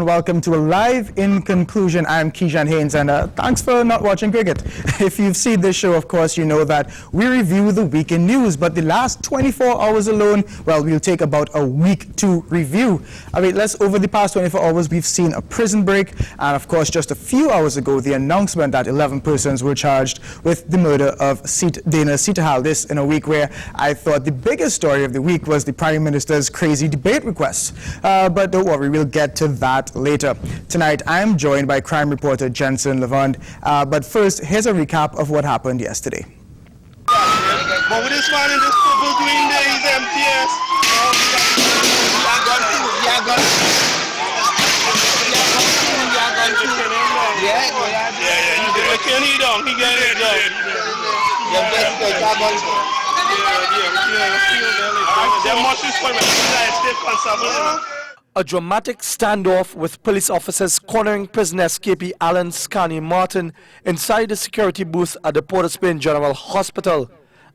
welcome to a live in conclusion. I'm Kejan Haynes, and thanks for not watching cricket. If you've seen this show, of course, you know that we review the week in news, but the last 24 hours alone, well, we'll take about a week to review. I mean, over the past 24 hours, we've seen a prison break, and of course, just a few hours ago, the announcement that 11 persons were charged with the murder of Seetahal. This in a week where I thought the biggest story of the week was the Prime Minister's crazy debate request. But don't worry, we'll get to that later. Tonight, I'm joined by crime reporter Jensen Le Vende. But first, here's a recap of what happened yesterday. But with this man in this football doing there, he's MTS. He got it done. A dramatic standoff with police officers cornering prisoner escapee Alan Scani Martin inside the security booth at the Port of Spain General Hospital,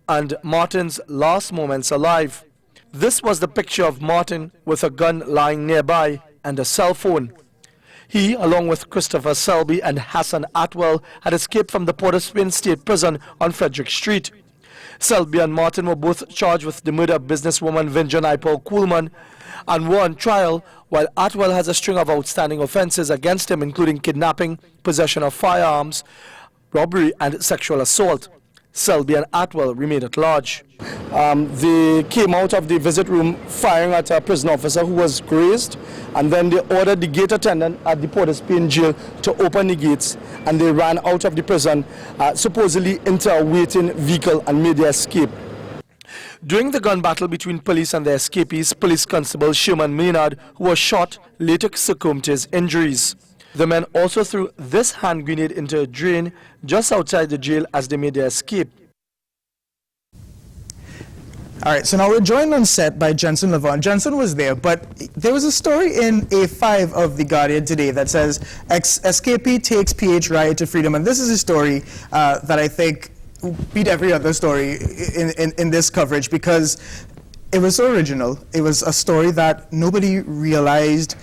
and Martin's last moments alive. This was the picture of Martin with a gun lying nearby and a cell phone. He, along with Christopher Selby and Hassan Atwell, had escaped from the Port of Spain State Prison on Frederick Street. Selby and Martin were both charged with the murder of businesswoman Vinjan Ipol Coolman and were on trial, while Atwell has a string of outstanding offences against him, including kidnapping, possession of firearms, robbery and sexual assault. Selby and Atwell remain at large. They came out of the visit room firing at a prison officer who was grazed, and then they ordered the gate attendant at the Port of Spain jail to open the gates, and they ran out of the prison, supposedly into a waiting vehicle, and made their escape. During the gun battle between police and the escapees, Police Constable Sherman Maynard, who was shot, later succumbed to his injuries. The men also threw this hand grenade into a drain just outside the jail as they made their escape. All right, so now we're joined on set by Jensen Le Vende. Jensen was there, but there was a story in A5 of The Guardian today that says, escapee takes PH riot to freedom. And this is a story that I think beat every other story in this coverage, because it was so original. It was a story that nobody realized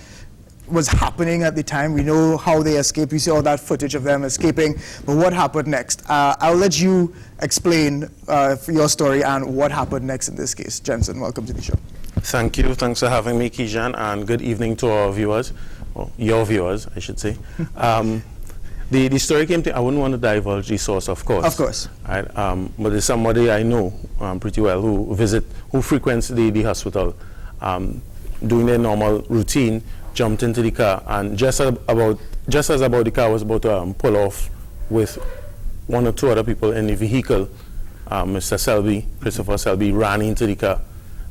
was happening at the time. We know how they escaped. We see all that footage of them escaping. But what happened next? I'll let you explain your story and what happened next in this case. Jensen, welcome to the show. Thank you. Thanks for having me, Kejan, and good evening to our viewers, or your viewers, I should say. The story came to, I wouldn't want to divulge the source, of course. Of course. Right, but there's somebody I know pretty well who frequents the hospital, doing their normal routine, jumped into the car, and just as the car was about to pull off with one or two other people in the vehicle, Mr. Selby, Christopher Selby, ran into the car.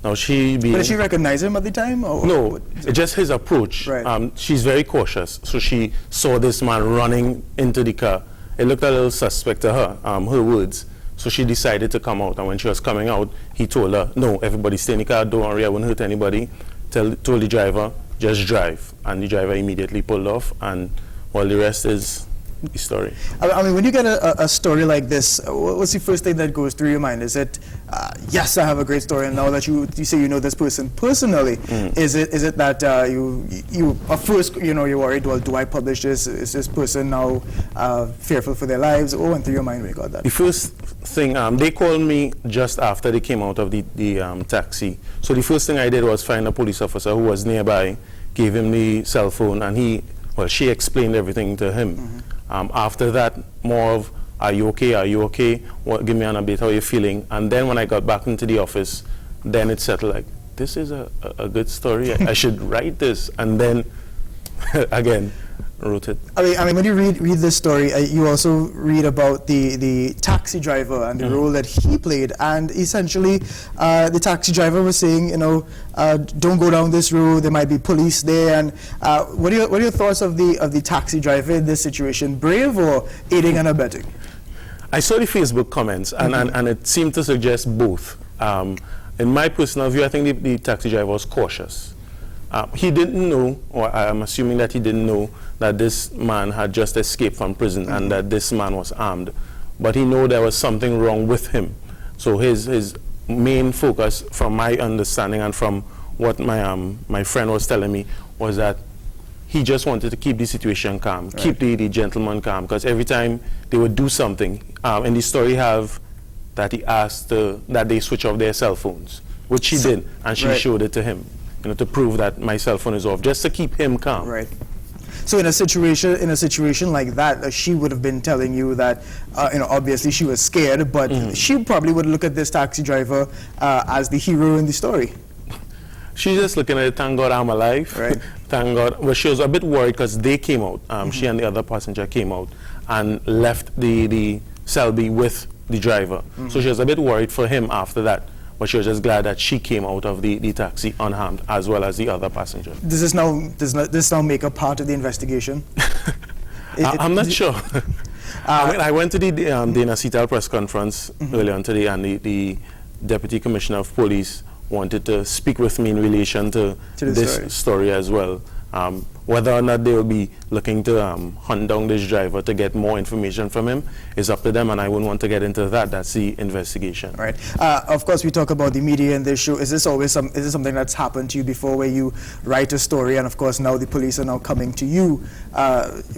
Now but did she recognize him at the time? Or? No, just his approach. Right. She's very cautious, so she saw this man running into the car. It looked a little suspect to her, her words. So she decided to come out, and when she was coming out, he told her, no, everybody stay in the car, don't worry, I won't hurt anybody. Told the driver, just drive. And the driver immediately pulled off, and well, the rest is the story. I mean, when you get a story like this, what's the first thing that goes through your mind? Is it, yes, I have a great story, and now that you say you know this person personally, is it that you at first, you're worried, well, do I publish this? Is this person now fearful for their lives? What went through your mind when you got that? The first thing, they called me just after they came out of the taxi. So the first thing I did was find a police officer who was nearby, gave him the cell phone, and she explained everything to him. After that, more of, are you okay? Are you okay? Give me an update, how you're feeling. And then when I got back into the office, then it settled like, this is a good story. I should write this. And then, again, wrote it. I mean, when you read this story, you also read about the taxi driver and the role that he played. And essentially, the taxi driver was saying, don't go down this road. There might be police there. And what are your thoughts of the taxi driver in this situation? Brave or aiding and abetting? I saw the Facebook comments, and it seemed to suggest both. In my personal view, I think the taxi driver was cautious. He didn't know, or I'm assuming that he didn't know, that this man had just escaped from prison and that this man was armed. But he knew there was something wrong with him. So his main focus, from my understanding and from what my friend was telling me, was that he just wanted to keep the situation calm, keep the gentleman calm, because every time they would do something, in the story have that he asked that they switch off their cell phones, which she did, and she showed it to him, to prove that my cell phone is off, just to keep him calm. Right. So in a situation like that, she would have been telling you that, obviously she was scared, but she probably would look at this taxi driver as the hero in the story. She's just looking at it, thank God I'm alive. Right. Thank God. Well, she was a bit worried because they came out. She and the other passenger came out and left the Selby with the driver. So she was a bit worried for him after that. But she was just glad that she came out of the taxi unharmed, as well as the other passenger. Does this now make a part of the investigation? I'm not sure. I went to the Dana Seetahal press conference earlier on today, and the Deputy Commissioner of Police wanted to speak with me in relation to this story as well. Whether or not they will be looking to hunt down this driver to get more information from him is up to them, and I wouldn't want to get into that. That's the investigation. Right. Of course, we talk about the media in this show. Is this something that's happened to you before, where you write a story, and of course now the police are now coming to you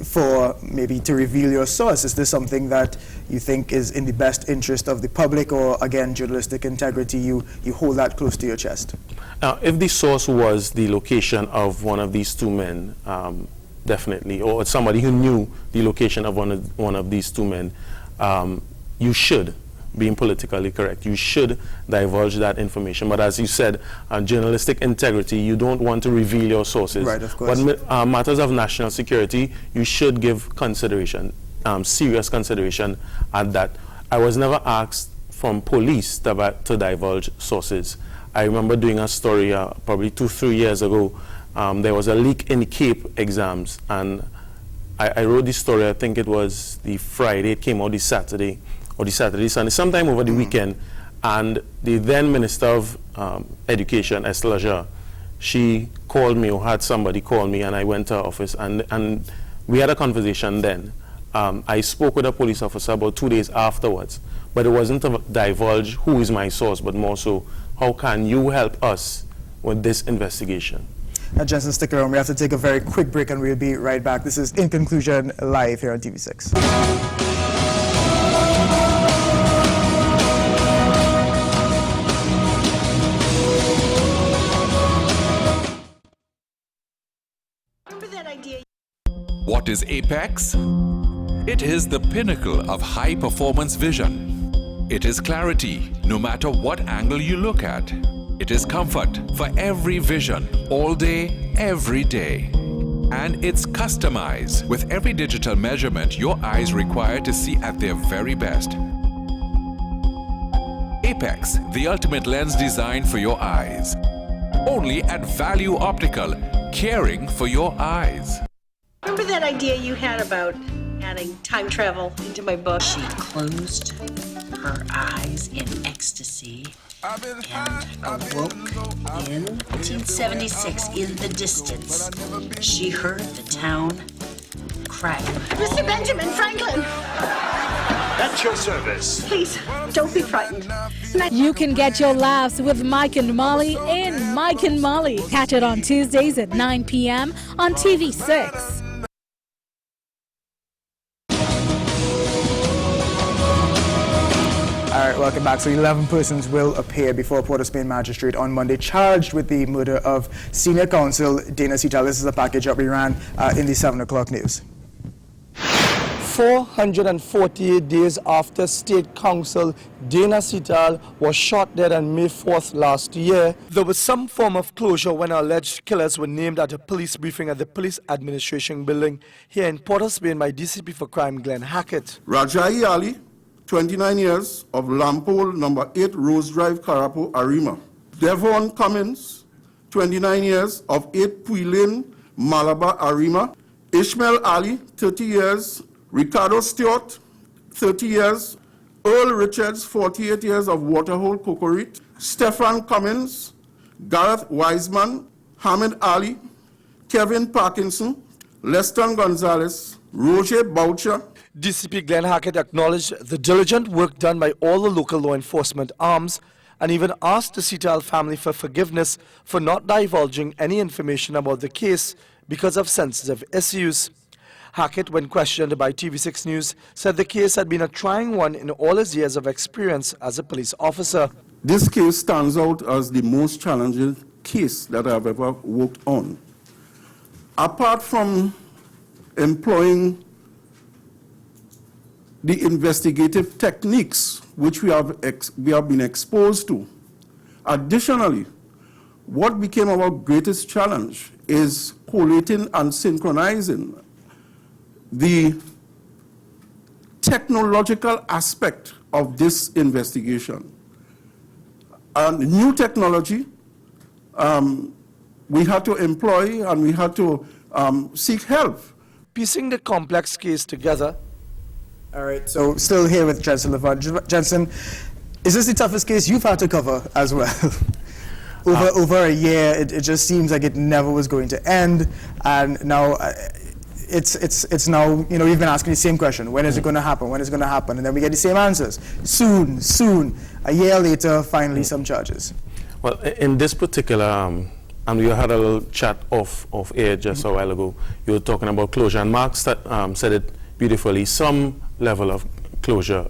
for maybe to reveal your source? Is this something that you think is in the best interest of the public, or again, journalistic integrity, you hold that close to your chest? Now, if the source was the location of one of these two men, definitely, or somebody who knew the location of one of these two men, you should, being politically correct, you should divulge that information. But as you said, journalistic integrity, you don't want to reveal your sources. Right, of course. But matters of national security, you should give consideration, serious consideration at that. I was never asked from police to divulge sources. I remember doing a story probably 2-3 years ago. There was a leak in the Cape exams, and I wrote this story. I think it was the Friday. It came out the Saturday, or the Saturday, Sunday, sometime over the weekend. And the then Minister of Education, Esther Lajar, she called me, or had somebody call me, and I went to her office, and we had a conversation then. I spoke with a police officer about 2 days afterwards, but it wasn't to divulge who is my source, but more so, how can you help us with this investigation? Jensen, stick around. We have to take a very quick break, and we'll be right back. This is In Conclusion, live here on TV6. What is Apex? It is the pinnacle of high-performance vision. It is clarity, no matter what angle you look at. It is comfort for every vision, all day, every day. And it's customized with every digital measurement your eyes require to see at their very best. Apex, the ultimate lens designed for your eyes. Only at Value Optical, caring for your eyes. Remember that idea you had about adding time travel into my book? She closed her eyes in ecstasy and awoke in 1976 in the distance. She heard the town crack. Mr. Benjamin Franklin! At your service. Please, don't be frightened. You can get your laughs with Mike and Molly in Mike and Molly. Catch it on Tuesdays at 9 p.m. on TV6. All right, welcome back. So 11 persons will appear before Port of Spain magistrate on Monday, charged with the murder of senior counsel Dana Seetahal. This is a package that we ran in the 7 o'clock news. 448 days after State Counsel Dana Seetahal was shot dead on May 4th last year, there was some form of closure when alleged killers were named at a police briefing at the Police Administration Building here in Port of Spain by DCP for Crime Glenn Hackett. Rajai Ali, 29 years, of Lampole, number 8, Rose Drive, Karapo, Arima. Devon Cummins, 29 years, of 8 Pui Lane, Malabar, Arima. Ishmael Ali, 30 years. Ricardo Stewart, 30 years. Earl Richards, 48 years, of Waterhole, Cocorit. Stefan Cummins, Gareth Wiseman, Hamid Ali, Kevin Parkinson, Leston Gonzalez, Roger Boucher. DCP Glenn Hackett acknowledged the diligent work done by all the local law enforcement arms and even asked the Seetahal family for forgiveness for not divulging any information about the case because of sensitive issues. Hackett, when questioned by TV6 News, said the case had been a trying one in all his years of experience as a police officer. This case stands out as the most challenging case that I've ever worked on. Apart from employing the investigative techniques which we have been exposed to, additionally, what became our greatest challenge is collating and synchronizing the technological aspect of this investigation. And new technology, we had to employ and we had to seek help. Piecing the complex case together. All right, so still here with Jensen Le Vende. Jensen, is this the toughest case you've had to cover as well? over a year, it just seems like it never was going to end, and now it's now, you know, we've been asking the same question: when is it going to happen? When is it going to happen? And then we get the same answers: soon, soon. A year later, finally, some charges. Well, in this particular, and we had a little chat off air just a while ago. You were talking about closure, and Mark said it beautifully. Some level of closure.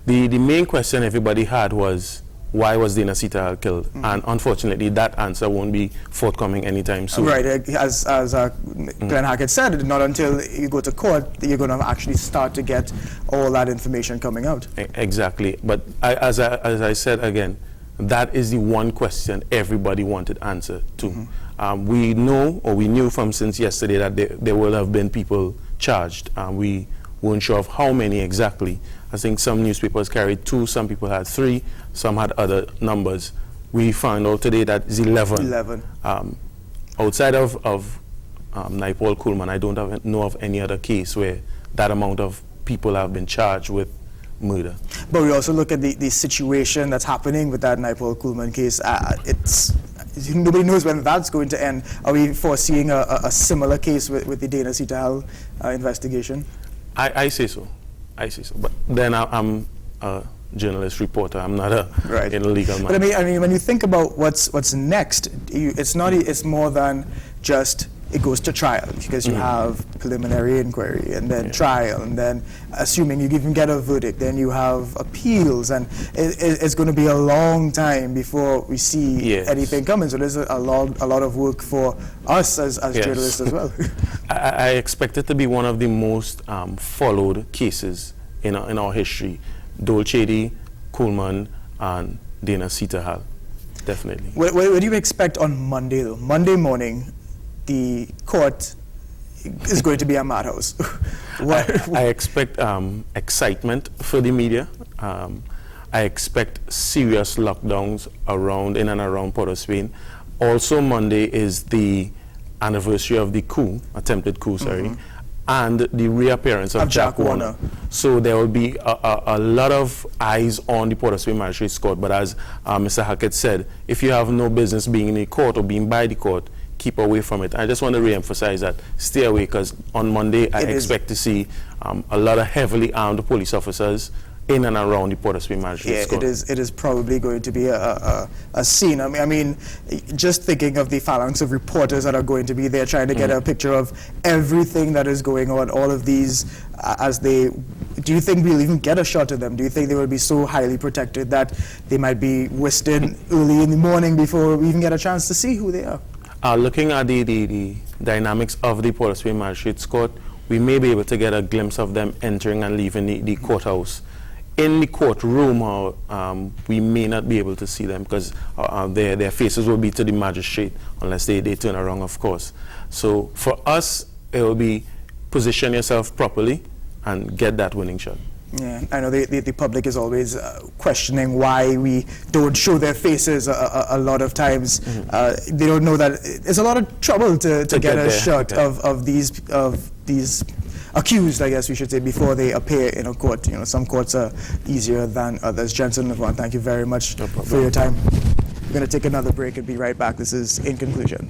The main question everybody had was, why was Dana Seetahal killed? And unfortunately, that answer won't be forthcoming anytime soon. Right, as Glenn Hackett said, not until you go to court that you're going to actually start to get all that information coming out. Exactly, but as I said again, that is the one question everybody wanted answer to. We know, or we knew from since yesterday, that there will have been people charged. We weren't sure of how many exactly. I think some newspapers carried 2, some people had 3, some had other numbers. We found out today that it's 11. 11. Outside of Naipaul Coleman, I don't know of any other case where that amount of people have been charged with murder. But we also look at the situation that's happening with that Naipaul Coleman case. Nobody knows when that's going to end. Are we foreseeing a similar case with the Dana Seetahal investigation? I say so. I see so, but then I'm a journalist reporter. I'm not a legal man. But I mean, when you think about what's next, it's more than just it goes to trial, because you have preliminary inquiry and then trial, and then assuming you even get a verdict, then you have appeals, and it's going to be a long time before we see anything coming. So there's a lot of work for us as journalists as well. I expect it to be one of the most followed cases in our history. Dolchedi, Coleman, and Dana Seetahal, definitely. What do you expect on Monday, though? Monday morning, the court is going to be a madhouse. I expect excitement for the media. I expect serious lockdowns in and around Port of Spain. Also, Monday is the anniversary of the attempted coup, and the reappearance of Jack Warner. So there will be a lot of eyes on the Port of Spain Magistrates Court. But as Mr. Hackett said, if you have no business being in the court or being by the court, keep away from it. I just want to re-emphasize that. Stay away, because on Monday I expect to see a lot of heavily armed police officers in and around the Port of Spain Magistrates Court. It is probably going to be a scene. I mean, just thinking of the phalanx of reporters that are going to be there trying to get a picture of everything that is going on, all of these, do you think we'll even get a shot of them? Do you think they will be so highly protected that they might be whisked in early in the morning before we even get a chance to see who they are? Looking at the dynamics of the Port of Spain Magistrates Court, we may be able to get a glimpse of them entering and leaving the courthouse. In the courtroom, we may not be able to see them, because their faces will be to the magistrate unless they turn around, of course. So for us, it will be position yourself properly and get that winning shot. Yeah, I know the public is always questioning why we don't show their faces a lot of times. They don't know that it's a lot of trouble to get a shot of these accused, I guess we should say, before they appear in a court. You know, some courts are easier than others. Jensen Le Vende, thank you very much for your time. We're going to take another break and be right back. This is In Conclusion.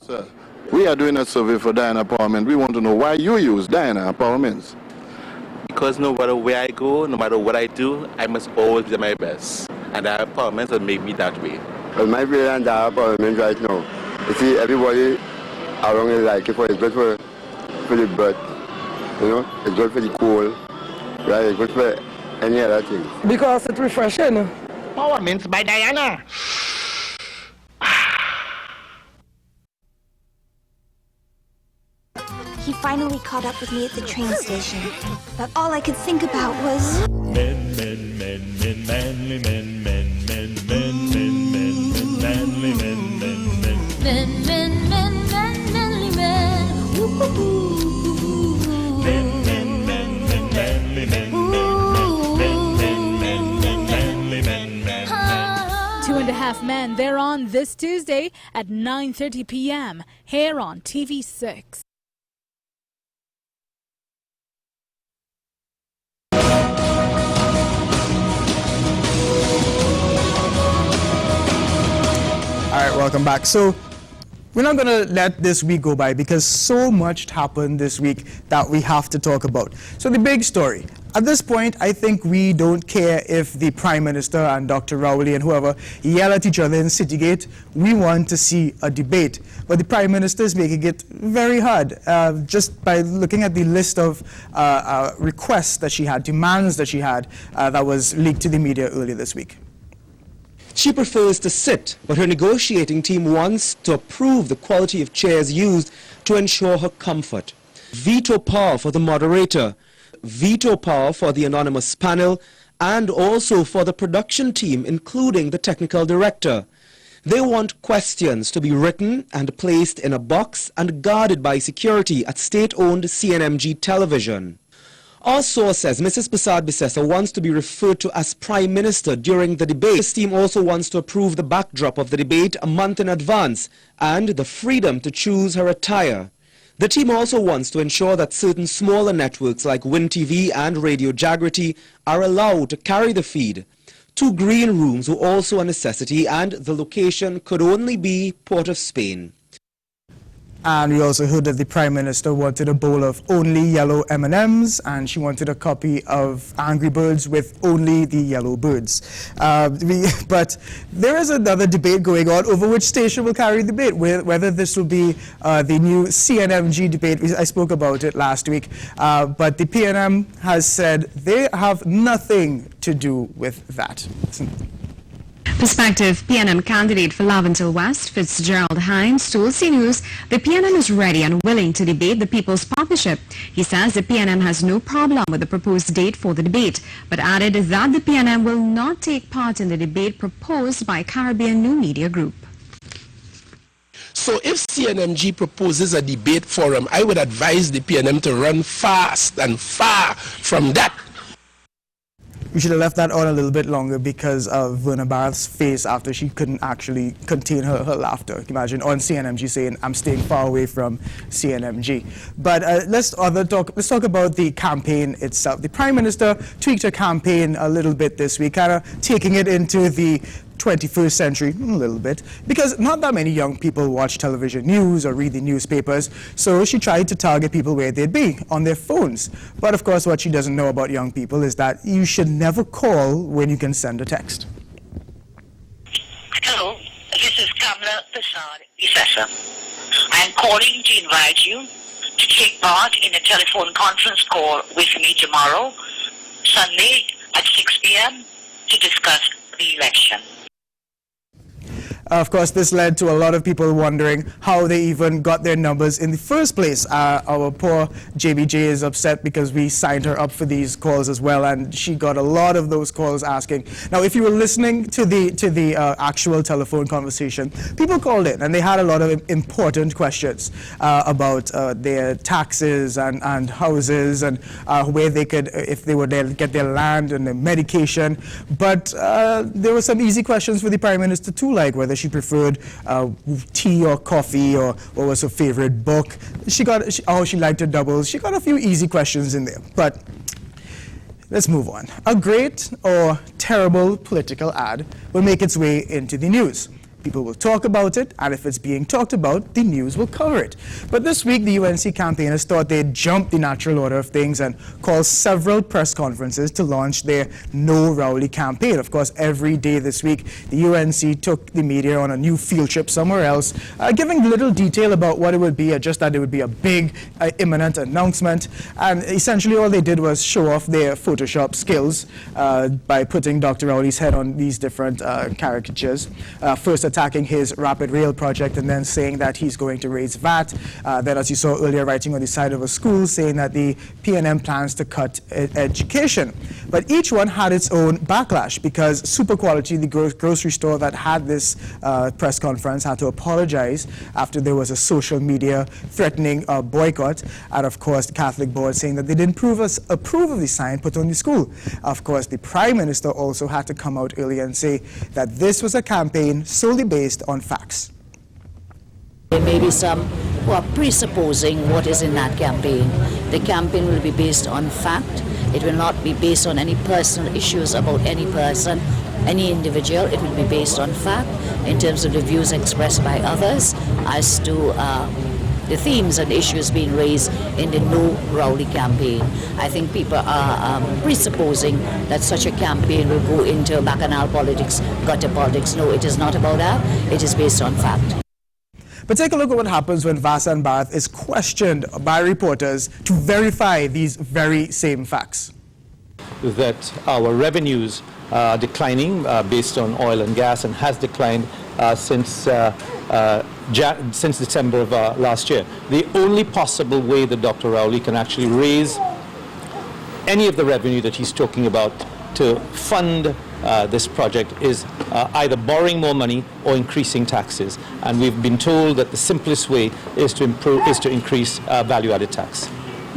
Sir, we are doing a survey for Diana Empowerment. We want to know why you use Diana Empowerment. Because no matter where I go, no matter what I do, I must always be my best. and our empowerment will make me that way. Well, my feeling on the empowerment right now, you see, everybody around is like it for it's good for the bird, you know, it's good for the coal, right? It's good for any other thing. Because it's refreshing. Empowerment by Diana. He finally caught up with me at the train station, but all I could think about was men, manly men, manly men, manly men. Ooh. Men, manly men, manly men. 2.5 Men, they're on this Tuesday at 9:30 p.m. here on TV6. All right, welcome back. So we're not going to let this week go by because so much happened this week that we have to talk about. So the big story. At this point, I think we don't care if the Prime Minister and Dr. Rowley and whoever yell at each other in Citygate. We want to see a debate. But the Prime Minister is making it very hard. Just by looking at the list of requests that she had, demands that she had, that was leaked to the media earlier this week. She prefers to sit, but her negotiating team wants to approve the quality of chairs used to ensure her comfort. Veto power for the moderator, veto power for the anonymous panel, and also for the production team, including the technical director. They want questions to be written and placed in a box and guarded by security at state-owned CNMG television. Our source says Mrs. Prasad Bisesa wants to be referred to as Prime Minister during the debate. This team also wants to approve the backdrop of the debate a month in advance and the freedom to choose her attire. The team also wants to ensure that certain smaller networks like Win TV and Radio Jagriti are allowed to carry the feed. 2 green rooms were also a necessity, and the location could only be Port of Spain. And we also heard that the Prime Minister wanted a bowl of only yellow M&Ms, and she wanted a copy of Angry Birds with only the yellow birds. But there is another debate going on over which station will carry the debate, whether this will be the new CNMG debate. I spoke about it last week, but the PNM has said they have nothing to do with that. Prospective PNM candidate for Laventille West, Fitzgerald Haynes, told C News the PNM is ready and willing to debate the People's Partnership. He says the PNM has no problem with the proposed date for the debate, but added that the PNM will not take part in the debate proposed by Caribbean New Media Group. So if CNMG proposes a debate forum, I would advise the PNM to run fast and far from that. We should have left that on a little bit longer because of Verna Barth's face after she couldn't actually contain her laughter. Imagine on CNMG saying, I'm staying far away from CNMG. But let's talk about the campaign itself. The Prime Minister tweaked her campaign a little bit this week, kind of taking it into the 21st century, a little bit, because not that many young people watch television news or read the newspapers, so she tried to target people where they'd be, on their phones. But of course, what she doesn't know about young people is that you should never call when you can send a text. Hello, this is Kamala Prasad Bisesa. I am calling to invite you to take part in a telephone conference call with me tomorrow, Sunday at 6 p.m. to discuss the election. Of course, this led to a lot of people wondering how they even got their numbers in the first place. Our poor JBJ is upset because we signed her up for these calls as well, and she got a lot of those calls asking. Now, if you were listening to the actual telephone conversation, people called in and they had a lot of important questions about their taxes and houses and where they could, if they were there, get their land and their medication. But there were some easy questions for the Prime Minister too, like whether she preferred tea or coffee, or what was her favorite book. How she liked her doubles. She got a few easy questions in there. But let's move on. A great or terrible political ad will make its way into the news. People will talk about it, and if it's being talked about, the news will cover it. But this week, the UNC campaigners thought they'd jump the natural order of things and call several press conferences to launch their No Rowley campaign. Of course, every day this week, the UNC took the media on a new field trip somewhere else, giving little detail about what it would be, just that it would be a big, imminent announcement. And essentially, all they did was show off their Photoshop skills by putting Dr. Rowley's head on these different caricatures. First attacking his rapid rail project and then saying that he's going to raise VAT. Then, as you saw earlier, writing on the side of a school saying that the PNM plans to cut education. But each one had its own backlash because Super Quality, the grocery store that had this press conference, had to apologize after there was a social media threatening a boycott. And of course, the Catholic board saying that they didn't approve of the sign put on the school. Of course, the Prime Minister also had to come out earlier and say that this was a campaign solely based on facts. There may be some who are presupposing what is in that campaign. The campaign will be based on fact. It will not be based on any personal issues about any person, any individual. It will be based on fact in terms of the views expressed by others as to the themes and issues being raised in the No Rowley campaign. I think people are presupposing that such a campaign will go into bacchanal politics, gutter politics. No, it is not about that. It is based on fact. But take a look at what happens when Vasan Bharat is questioned by reporters to verify these very same facts. That our revenues are declining based on oil and gas and has declined since December of last year. The only possible way that Dr. Rowley can actually raise any of the revenue that he's talking about to fund this project is either borrowing more money or increasing taxes. And we've been told that the simplest way is to increase value-added tax.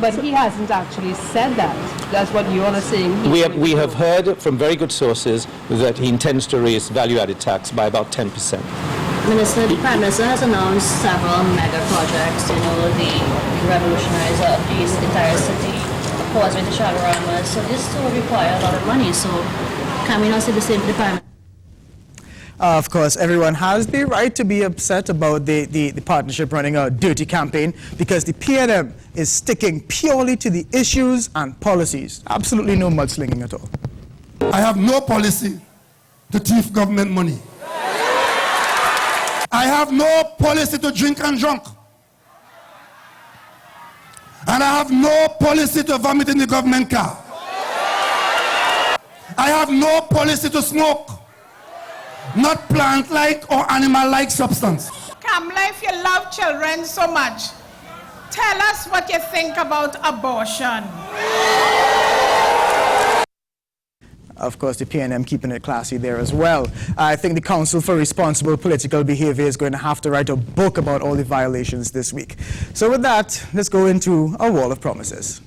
But he hasn't actually said that. That's what you all are saying. We have heard from very good sources that he intends to raise value-added tax by about 10%. Minister, the Prime Minister has announced several mega projects, the revolutionizer of the entire city, of course with the Shagaramas, so this will require a lot of money, so can we not say the same to the Prime Minister? Of course, everyone has the right to be upset about the partnership running a dirty campaign because the PNM is sticking purely to the issues and policies. Absolutely no mudslinging at all. I have no policy to thief government money. I have no policy to drink and drunk. And I have no policy to vomit in the government car. I have no policy to smoke. Not plant-like or animal-like substance. Kamala, if you love children so much, tell us what you think about abortion. Of course, the PNM keeping it classy there as well. I think the Council for Responsible Political Behavior is going to have to write a book about all the violations this week. So with that, let's go into our wall of promises.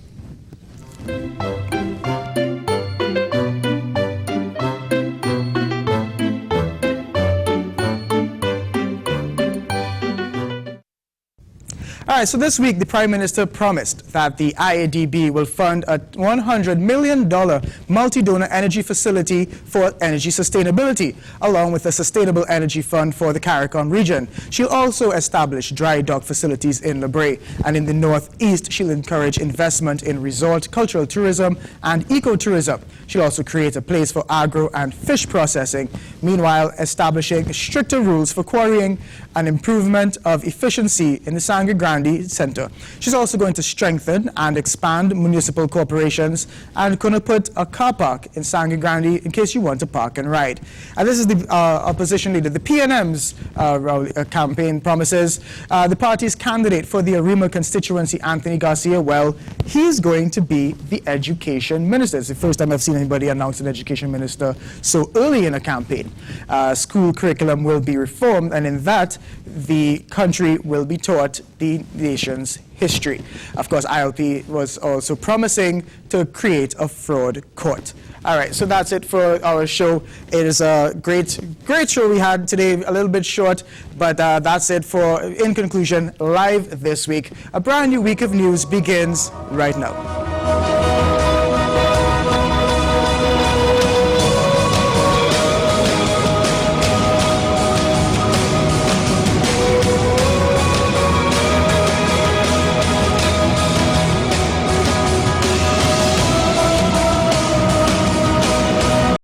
All right, so this week the Prime Minister promised that the IADB will fund a $100 million multi-donor energy facility for energy sustainability, along with a sustainable energy fund for the CARICOM region. She'll also establish dry dock facilities in Le Bray, and in the northeast she'll encourage investment in resort, cultural tourism and ecotourism. She'll also create a place for agro and fish processing, meanwhile establishing stricter rules for quarrying and improvement of efficiency in the Sangre Grande Center. She's also going to strengthen and expand municipal corporations and going to put a car park in Sangre Grande in case you want to park and ride. And this is the opposition leader, the PNM's campaign promises. The party's candidate for the Arima constituency, Anthony Garcia, well, he's going to be the education minister. It's the first time I've seen anybody announce an education minister so early in a campaign. School curriculum will be reformed, and in that, the country will be taught the nation's history. Of course, ILP was also promising to create a fraud court. All right, so that's it for our show. It is a great show we had today, a little bit short, but that's it for In Conclusion, live this week. A brand new week of news begins right now.